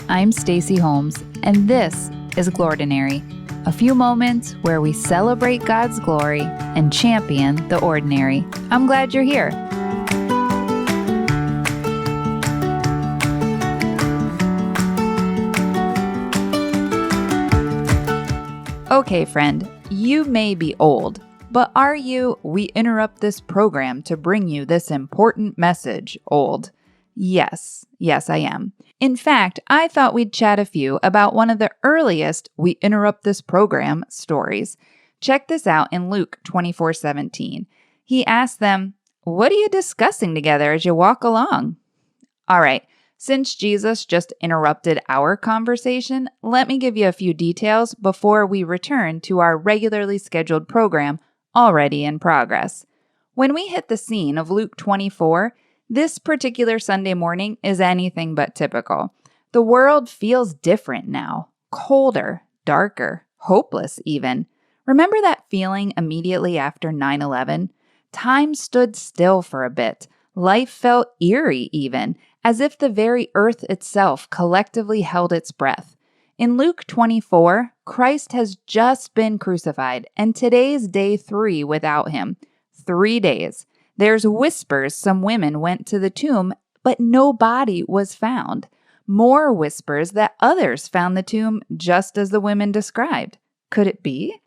I'm Stacy Holmes, and this is Glordinary, a few moments where we celebrate God's glory and champion the ordinary. I'm glad you're here. Okay, friend, you may be old, but are you, we interrupt this program to bring you this important message, old? Yes, I am. In fact, I thought we'd chat a few about one of the earliest We Interrupt This Program stories. Check this out in Luke 24:17. He asked them, "What are you discussing together as you walk along?" All right, since Jesus just interrupted our conversation, let me give you a few details before we return to our regularly scheduled program already in progress. When we hit the scene of Luke 24, this particular Sunday morning is anything but typical. The world feels different now, colder, darker, hopeless even. Remember that feeling immediately after 9/11? Time stood still for a bit. Life felt eerie even, as if the very earth itself collectively held its breath. In Luke 24, Christ has just been crucified, and today's day 3 without him. 3 days. There's whispers some women went to the tomb, but no body was found. More whispers that others found the tomb just as the women described. Could it be?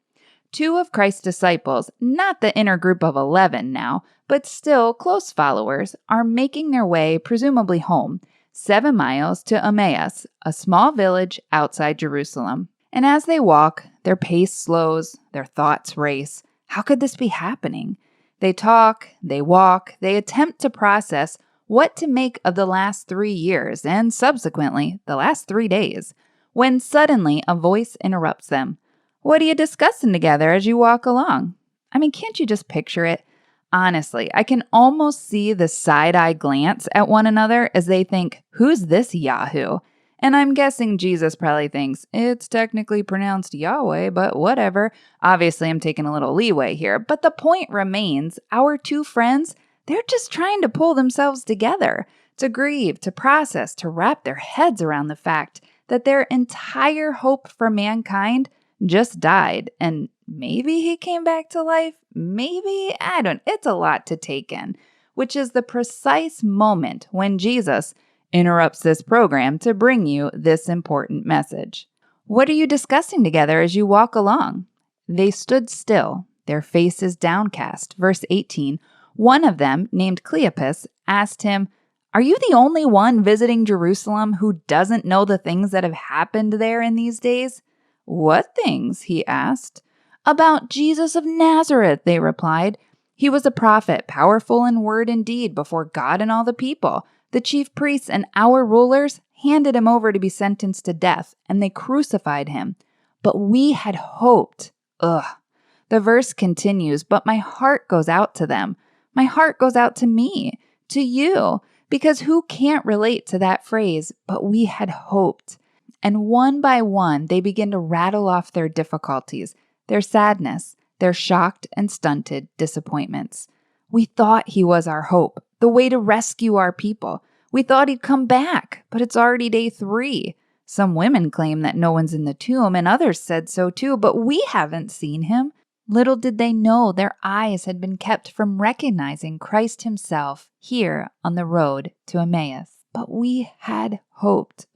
2 of Christ's disciples, not the inner group of 11 now, but still close followers, are making their way, presumably home, 7 miles to Emmaus, a small village outside Jerusalem. And as they walk, their pace slows, their thoughts race. How could this be happening? They talk, they walk, they attempt to process what to make of the last 3 years and subsequently the last 3 days, when suddenly a voice interrupts them. What are you discussing together as you walk along? I mean, can't you just picture it? Honestly, I can almost see the side-eye glance at one another as they think, who's this Yahoo? And I'm guessing Jesus probably thinks, it's technically pronounced Yahweh, but whatever. Obviously, I'm taking a little leeway here. But the point remains, our 2 friends, they're just trying to pull themselves together, to grieve, to process, to wrap their heads around the fact that their entire hope for mankind just died. And maybe he came back to life. Maybe, it's a lot to take in, which is the precise moment when Jesus interrupts this program to bring you this important message. What are you discussing together as you walk along? They stood still, their faces downcast. Verse 18, one of them, named Cleopas, asked him, "Are you the only one visiting Jerusalem who doesn't know the things that have happened there in these days?" "What things?" he asked. "About Jesus of Nazareth," they replied. "He was a prophet, powerful in word and deed before God and all the people. The chief priests and our rulers handed him over to be sentenced to death, and they crucified him. But we had hoped." The verse continues, but my heart goes out to them. My heart goes out to me, to you, because who can't relate to that phrase, "but we had hoped"? And one by one, they begin to rattle off their difficulties, their sadness, their shocked and stunted disappointments. We thought he was our hope, the way to rescue our people. We thought he'd come back, but it's already day 3. Some women claim that no one's in the tomb, and others said so too, but we haven't seen him. Little did they know their eyes had been kept from recognizing Christ himself here on the road to Emmaus. But we had hoped.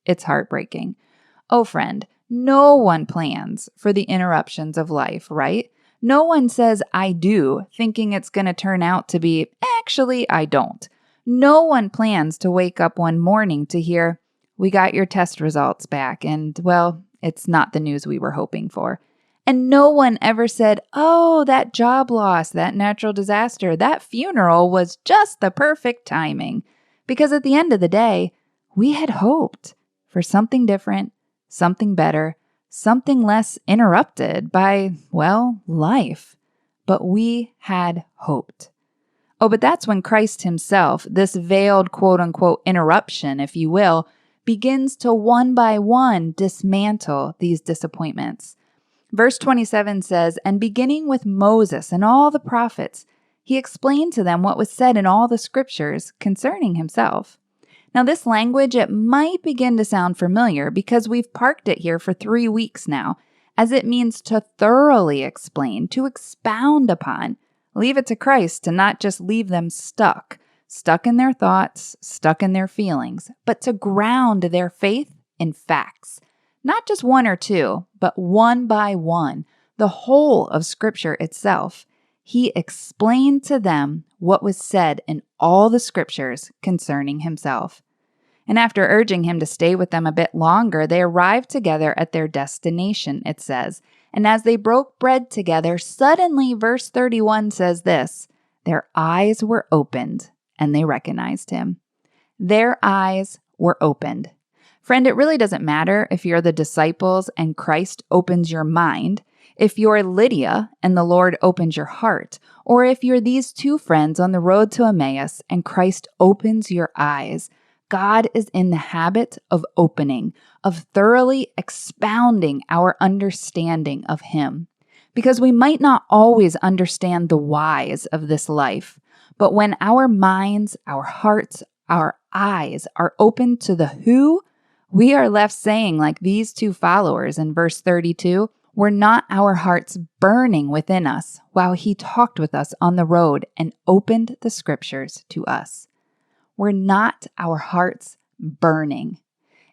It's heartbreaking. Oh, friend, no one plans for the interruptions of life, right? No one says, "I do," thinking it's going to turn out to be, "Actually, I don't." No one plans to wake up one morning to hear, "We got your test results back, and, well, it's not the news we were hoping for." And no one ever said, "Oh, that job loss, that natural disaster, that funeral was just the perfect timing." Because at the end of the day, we had hoped for something different, something better, something less interrupted by, well, life. But we had hoped. Oh, but that's when Christ himself, this veiled quote-unquote interruption, if you will, begins to one by one dismantle these disappointments. Verse 27 says, "And beginning with Moses and all the prophets, he explained to them what was said in all the scriptures concerning himself." Now, this language, it might begin to sound familiar because we've parked it here for 3 weeks now, as it means to thoroughly explain, to expound upon. Leave it to Christ to not just leave them stuck in their thoughts, stuck in their feelings, but to ground their faith in facts. Not just one or two, but one by one, the whole of Scripture itself. He explained to them what was said in all the Scriptures concerning himself. And after urging him to stay with them a bit longer, they arrived together at their destination, it says. And as they broke bread together, suddenly, verse 31 says this, their eyes were opened and they recognized him. Their eyes were opened. Friend, it really doesn't matter if you're the disciples and Christ opens your mind, if you're Lydia and the Lord opens your heart, or if you're these two friends on the road to Emmaus and Christ opens your eyes. God is in the habit of opening, of thoroughly expounding our understanding of Him. Because we might not always understand the whys of this life, but when our minds, our hearts, our eyes are open to the who, we are left saying, like these two followers in verse 32, were not our hearts burning within us while He talked with us on the road and opened the Scriptures to us? Were not our hearts burning?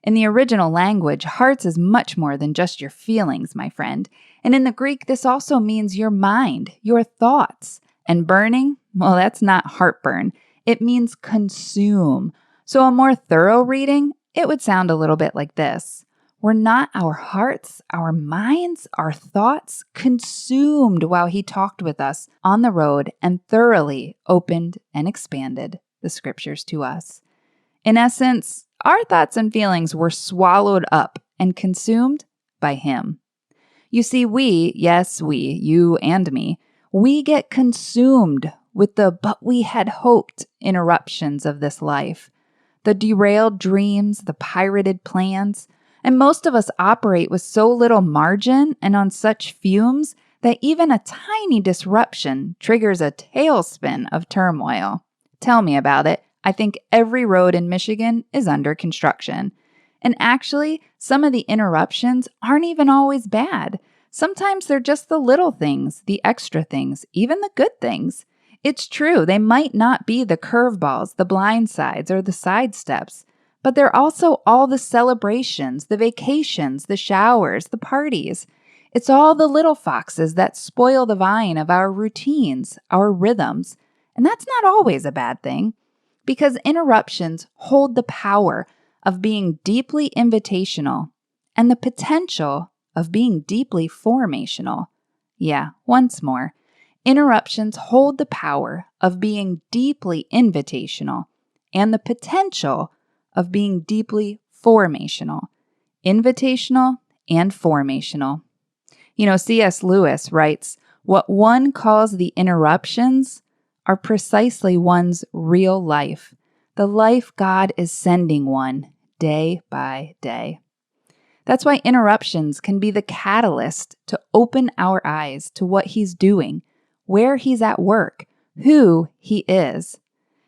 In the original language, hearts is much more than just your feelings, my friend. And in the Greek, this also means your mind, your thoughts. And burning, well, that's not heartburn. It means consume. So a more thorough reading, it would sound a little bit like this. Were not our hearts, our minds, our thoughts consumed while He talked with us on the road and thoroughly opened and expanded the Scriptures to us? In essence, our thoughts and feelings were swallowed up and consumed by Him. You see, you and me, we get consumed with the but we had hoped interruptions of this life, the derailed dreams, the pirated plans, and most of us operate with so little margin and on such fumes that even a tiny disruption triggers a tailspin of turmoil. Tell me about it. I think every road in Michigan is under construction. And actually, some of the interruptions aren't even always bad. Sometimes they're just the little things, the extra things, even the good things. It's true, they might not be the curveballs, the blindsides, or the sidesteps, but they're also all the celebrations, the vacations, the showers, the parties. It's all the little foxes that spoil the vine of our routines, our rhythms. And that's not always a bad thing, because interruptions hold the power of being deeply invitational and the potential of being deeply formational. Yeah, once more, interruptions hold the power of being deeply invitational and the potential of being deeply formational. Invitational and formational. You know, C.S. Lewis writes, what one calls the interruptions are precisely one's real life, the life God is sending one day by day. That's why interruptions can be the catalyst to open our eyes to what He's doing, where He's at work, who He is.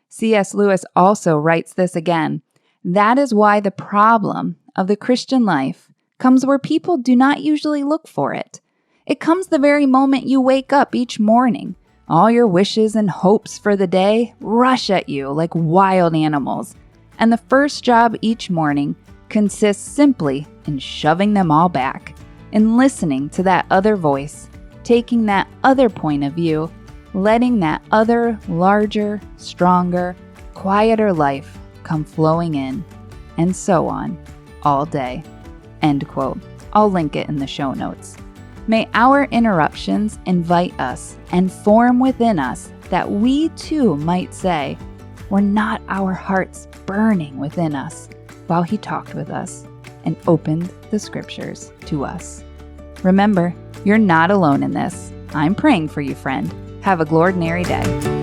C.S. Lewis also writes this again. That is why the problem of the Christian life comes where people do not usually look for it. It comes the very moment you wake up each morning. All your wishes and hopes for the day rush at you like wild animals. And the first job each morning consists simply in shoving them all back, in listening to that other voice, taking that other point of view, letting that other larger, stronger, quieter life come flowing in, and so on, all day. End quote. I'll link it in the show notes. May our interruptions invite us and form within us that we too might say, were not our hearts burning within us while He talked with us and opened the Scriptures to us? Remember, you're not alone in this. I'm praying for you, friend. Have a glordinary day.